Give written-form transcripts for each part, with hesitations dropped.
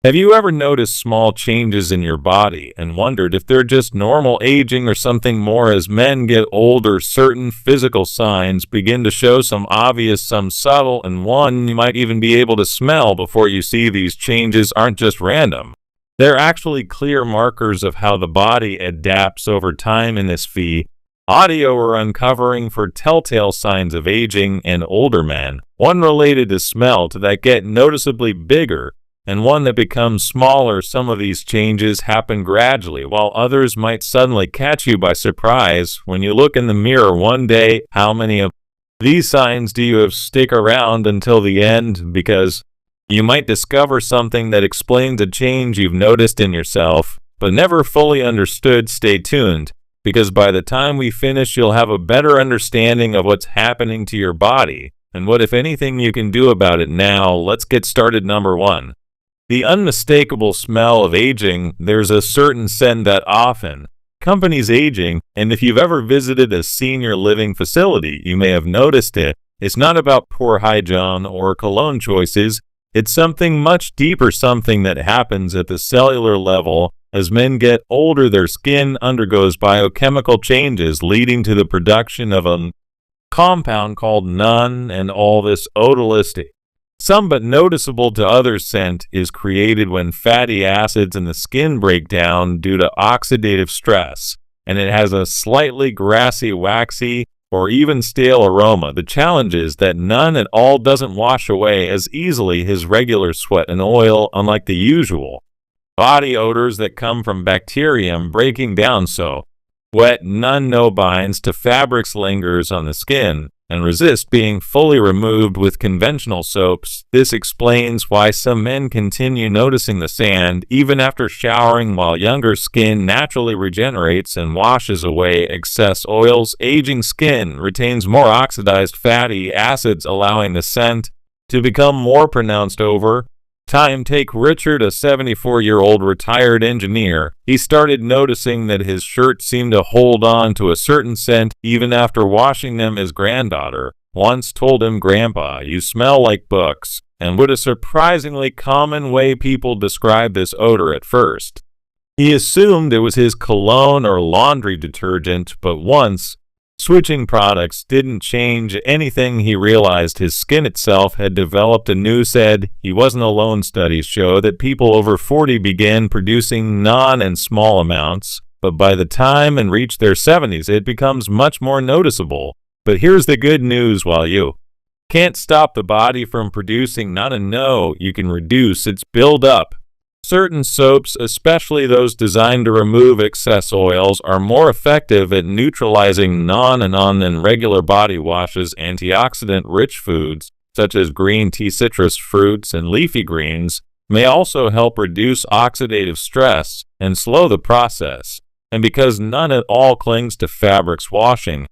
Have you ever noticed small changes in your body and wondered if they're just normal aging or something more? As men get older, certain physical signs begin to show, some obvious, some subtle, and one you might even be able to smell before you see. These changes aren't just random. They're actually clear markers of how the body adapts over time. In this audio, we're uncovering for telltale signs of aging in older men, one related to smell that get noticeably bigger, and one that becomes smaller. Some of these changes happen gradually, while others might suddenly catch you by surprise when you look in the mirror one day. How many of these signs do you have stick around until the end? Because you might discover something that explains a change you've noticed in yourself, but never fully understood. Stay tuned, because by the time we finish, you'll have a better understanding of what's happening to your body, and what, if anything, you can do about it. Now, let's get started. Number 1. The unmistakable smell of aging. There's a certain scent that often accompanies aging, and if you've ever visited a senior living facility, you may have noticed it. It's not about poor hygiene or cologne choices. It's something much deeper, something that happens at the cellular level. As men get older, their skin undergoes biochemical changes, leading to the production of a compound called none, and all this odorless, some but noticeable to others, scent is created when fatty acids in the skin break down due to oxidative stress, and it has a slightly grassy, waxy, or even stale aroma. The challenge is that none at all doesn't wash away as easily as regular sweat and oil, unlike the usual body odors that come from bacterium breaking down. So wet none no binds to fabrics, lingers on the skin, and resist being fully removed with conventional soaps. This explains why some men continue noticing the sand even after showering, while younger skin naturally regenerates and washes away excess oils. Aging skin retains more oxidized fatty acids, allowing the scent to become more pronounced over time. Take Richard, a 74-year-old retired engineer. He started noticing that his shirts seemed to hold on to a certain scent even after washing them. His granddaughter once told him, "Grandpa, you smell like books." And what a surprisingly common way people describe this odor. At first, he assumed it was his cologne or laundry detergent, but once switching products didn't change anything, he realized his skin itself had developed a new scent. He wasn't alone. Studies show that people over 40 began producing none in small amounts, but by the time and reach their 70s, it becomes much more noticeable. But here's the good news: while you can't stop the body from producing none, and no, you can reduce its buildup. Certain soaps, especially those designed to remove excess oils, are more effective at neutralizing none than regular body washes. Antioxidant-rich foods, such as green tea, citrus fruits, and leafy greens, may also help reduce oxidative stress and slow the process. And because none at all clings to fabrics, washing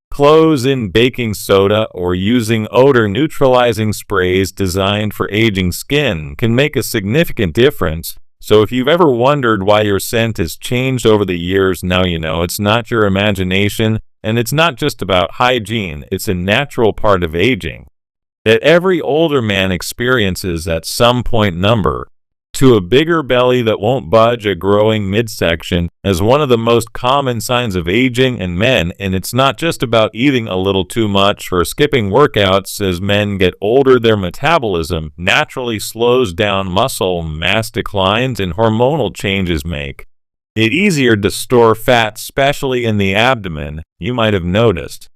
clothes in baking soda or using odor-neutralizing sprays designed for aging skin can make a significant difference. So if you've ever wondered why your scent has changed over the years, now you know. It's not your imagination, and it's not just about hygiene. It's a natural part of aging that every older man experiences at some point. Number 2. A bigger belly that won't budge, a growing midsection, as one of the most common signs of aging in men. And it's not just about eating a little too much or skipping workouts. As men get older, their metabolism naturally slows down, muscle mass declines, and hormonal changes make it easier to store fat, especially in the abdomen. You might have noticed,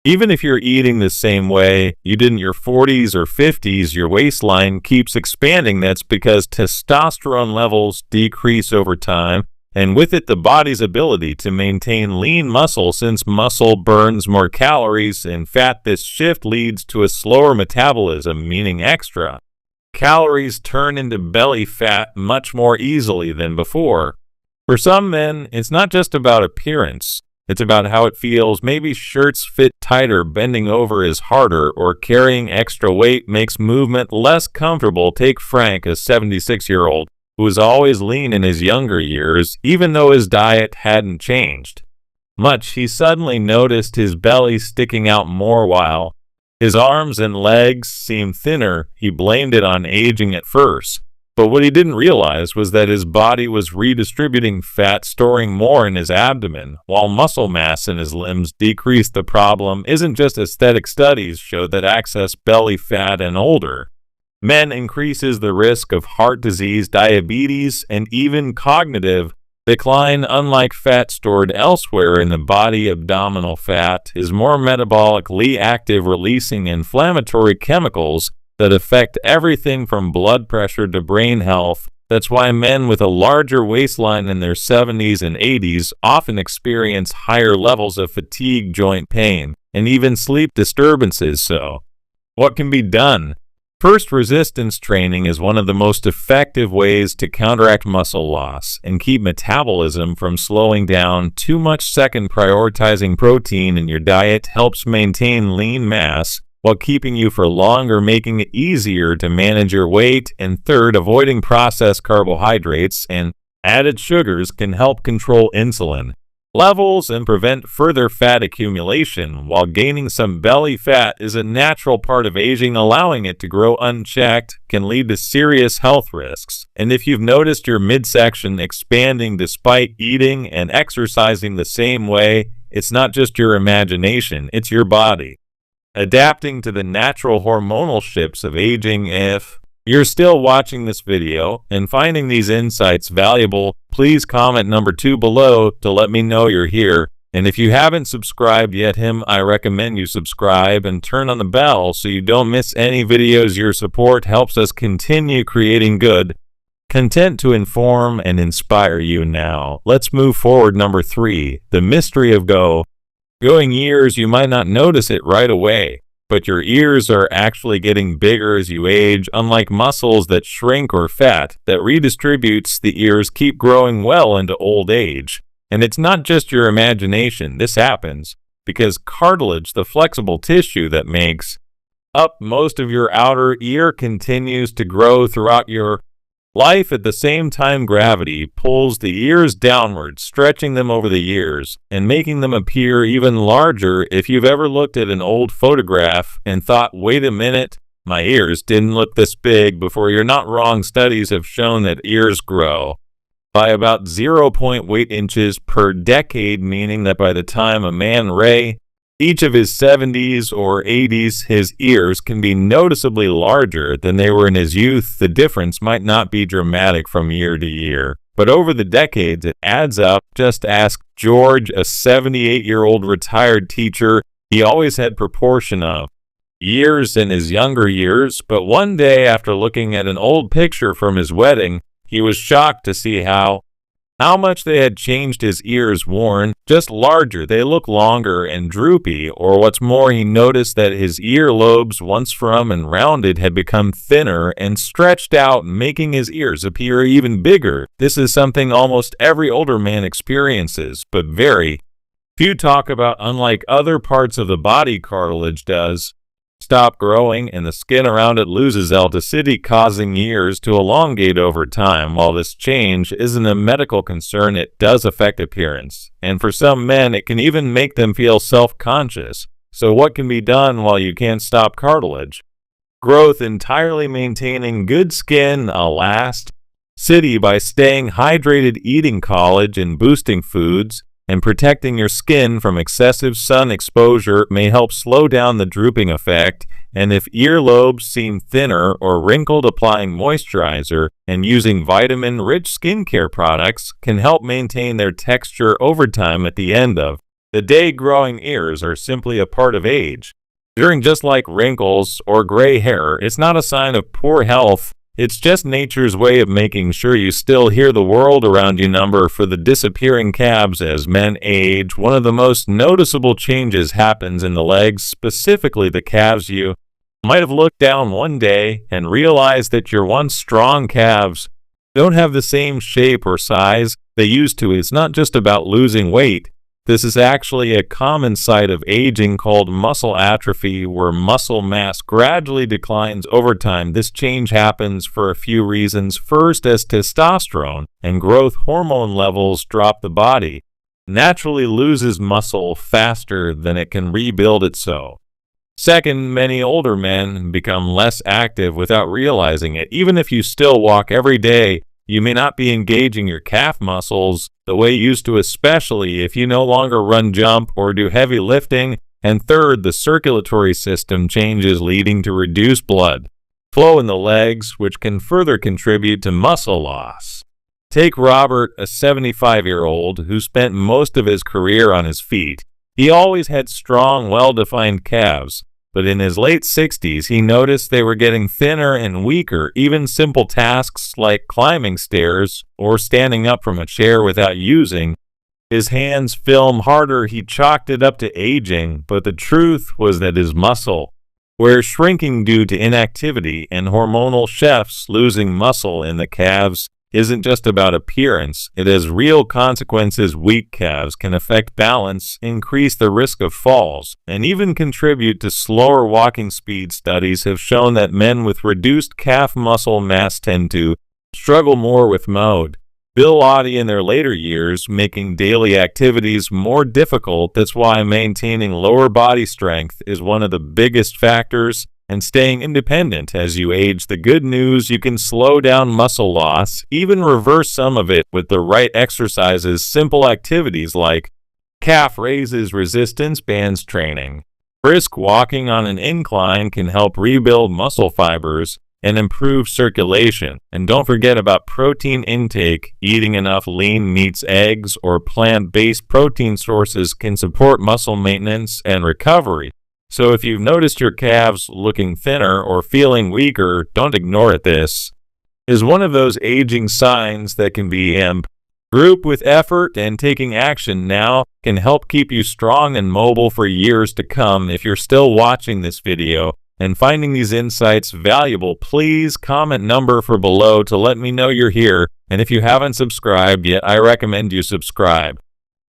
even if you're eating the same way you did in your 40s or 50s, your waistline keeps expanding. That's because testosterone levels decrease over time, and with it, the body's ability to maintain lean muscle, since muscle burns more calories and fat. This shift leads to a slower metabolism, meaning extra calories turn into belly fat much more easily than before. For some men, it's not just about appearance. It's about how it feels. Maybe shirts fit tighter, bending over is harder, or carrying extra weight makes movement less comfortable. Take Frank, a 76-year-old who was always lean in his younger years. Even though his diet hadn't changed much, he suddenly noticed his belly sticking out more, while his arms and legs seemed thinner. He blamed it on aging at first, But what he didn't realize was that his body was redistributing fat, storing more in his abdomen, while muscle mass in his limbs decreased. The problem isn't just aesthetic. Studies show that excess belly fat in older men increases the risk of heart disease, diabetes, and even cognitive decline. Unlike fat stored elsewhere in the body, abdominal fat is more metabolically active, releasing inflammatory chemicals that affect everything from blood pressure to brain health. That's why men with a larger waistline in their 70s and 80s often experience higher levels of fatigue, joint pain, and even sleep disturbances. So, what can be done? First, resistance training is one of the most effective ways to counteract muscle loss and keep metabolism from slowing down too much. Second, prioritizing protein in your diet helps maintain lean mass while keeping you for longer, making it easier to manage your weight. And third, avoiding processed carbohydrates and added sugars can help control insulin levels and prevent further fat accumulation. While gaining some belly fat is a natural part of aging, allowing it to grow unchecked can lead to serious health risks. And if you've noticed your midsection expanding despite eating and exercising the same way, it's not just your imagination, it's your body adapting to the natural hormonal shifts of aging. If you're still watching this video and finding these insights valuable, please comment number 2 below to let me know you're here. And if you haven't subscribed yet, I recommend you subscribe and turn on the bell so you don't miss any videos. Your support helps us continue creating good content to inform and inspire you. Now, let's move forward. Number 3, the mystery of growing ears. You might not notice it right away, but your ears are actually getting bigger as you age. Unlike muscles that shrink or fat that redistributes, the ears keep growing well into old age. And it's not just your imagination. This happens because cartilage, the flexible tissue that makes up most of your outer ear, continues to grow throughout your life. At the same time, gravity pulls the ears downward, stretching them over the years and making them appear even larger. If you've ever looked at an old photograph and thought, wait a minute, my ears didn't look this big before, you're not wrong. Studies have shown that ears grow by about 0.8 inches per decade, meaning that by the time a man each of his 70s or 80s, his ears can be noticeably larger than they were in his youth. The difference might not be dramatic from year to year, but over the decades it adds up. Just ask George, a 78-year-old retired teacher. He always had proportion of years in his younger years, but one day after looking at an old picture from his wedding, he was shocked to see how much they had changed. His ears weren't just larger, they look longer and droopy. Or what's more, he noticed that his ear lobes, once firm and rounded, had become thinner and stretched out, making his ears appear even bigger. This is something almost every older man experiences, but very few talk about. Unlike other parts of the body, cartilage does stop growing and the skin around it loses elasticity, causing ears to elongate over time. While this change isn't a medical concern, it does affect appearance, and for some men it can even make them feel self-conscious. So what can be done while you can't stop cartilage growth entirely? Maintaining good skin elasticity by staying hydrated, eating collagen and boosting foods, and protecting your skin from excessive sun exposure may help slow down the drooping effect. And if earlobes seem thinner or wrinkled, applying moisturizer and using vitamin-rich skincare products can help maintain their texture over time. At the end of the day, growing ears are simply a part of age. Just like wrinkles or gray hair, it's not a sign of poor health. It's just nature's way of making sure you still hear the world around you. Number 4, the disappearing calves. As men age, one of the most noticeable changes happens in the legs, specifically the calves. You might have looked down one day and realized that your once strong calves don't have the same shape or size they used to. It's not just about losing weight. This is actually a common side of aging called muscle atrophy, where muscle mass gradually declines over time. This change happens for a few reasons. First, as testosterone and growth hormone levels drop, the body naturally loses muscle faster than it can rebuild it. So Second, many older men become less active without realizing it. Even if you still walk every day, you may not be engaging your calf muscles the way you used to, especially if you no longer run, jump, or do heavy lifting. And third, the circulatory system changes, leading to reduced blood flow in the legs, which can further contribute to muscle loss. Take Robert, a 75-year-old who spent most of his career on his feet. He always had strong, well-defined calves, but in his late 60s, he noticed they were getting thinner and weaker. Even simple tasks like climbing stairs or standing up from a chair without using his hands film harder. He chalked it up to aging, but the truth was that his muscle were shrinking due to inactivity and hormonal shifts. Losing muscle in the calves isn't just about appearance, it has real consequences. Weak calves can affect balance, increase the risk of falls, and even contribute to slower walking speed. Studies have shown that men with reduced calf muscle mass tend to struggle more with mobility in their later years, making daily activities more difficult. That's why maintaining lower body strength is one of the biggest factors and staying independent as you age. The good news: you can slow down muscle loss, even reverse some of it with the right exercises. Simple activities like calf raises, resistance bands training, brisk walking on an incline can help rebuild muscle fibers and improve circulation. And don't forget about protein intake. Eating enough lean meats, eggs, or plant-based protein sources can support muscle maintenance and recovery. So if you've noticed your calves looking thinner or feeling weaker, don't ignore it. This is one of those aging signs that can be improved with effort, and taking action now can help keep you strong and mobile for years to come. If you're still watching this video and finding these insights valuable, please comment number for below to let me know you're here. And if you haven't subscribed yet, I recommend you subscribe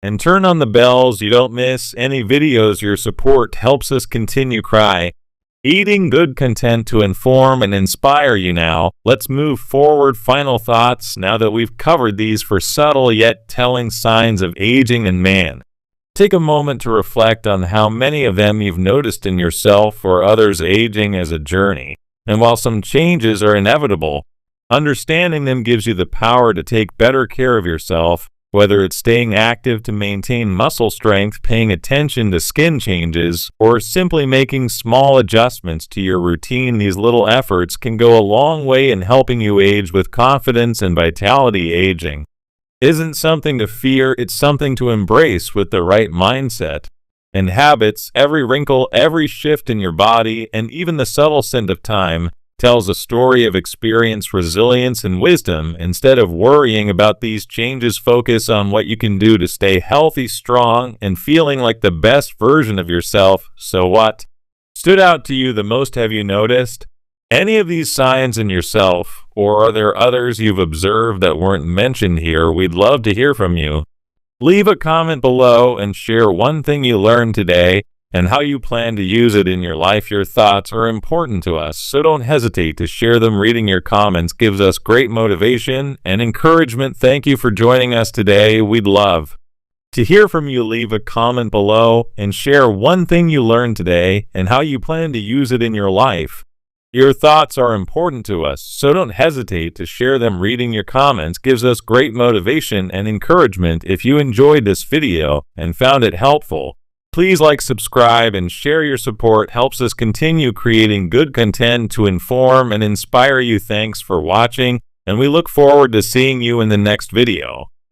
and turn on the bells. You don't miss any videos. Your support helps us continue eating good content to inform and inspire you. Now, let's move forward. Final thoughts now that we've covered these for subtle yet telling signs of aging in man. Take a moment to reflect on how many of them you've noticed in yourself or others. Aging as a journey, and while some changes are inevitable, understanding them gives you the power to take better care of yourself. Whether it's staying active to maintain muscle strength, paying attention to skin changes, or simply making small adjustments to your routine, these little efforts can go a long way in helping you age with confidence and vitality. Aging isn't something to fear, it's something to embrace with the right mindset and habits. Every wrinkle, every shift in your body, and even the subtle scent of time tells a story of experience, resilience, and wisdom. Instead of worrying about these changes, focus on what you can do to stay healthy, strong, and feeling like the best version of yourself. So what stood out to you the most? Have you noticed any of these signs in yourself, or are there others you've observed that weren't mentioned here? We'd love to hear from you. Leave a comment below and share one thing you learned today and how you plan to use it in your life. Your thoughts are important to us, so don't hesitate to share them. Reading your comments gives us great motivation and encouragement. Thank you for joining us today. We'd love to hear from you. Leave a comment below and share one thing you learned today and how you plan to use it in your life. Your thoughts are important to us, so don't hesitate to share them. Reading your comments gives us great motivation and encouragement. If you enjoyed this video and found it helpful, please like, subscribe, and share. Your support helps us continue creating good content to inform and inspire you. Thanks for watching, and we look forward to seeing you in the next video.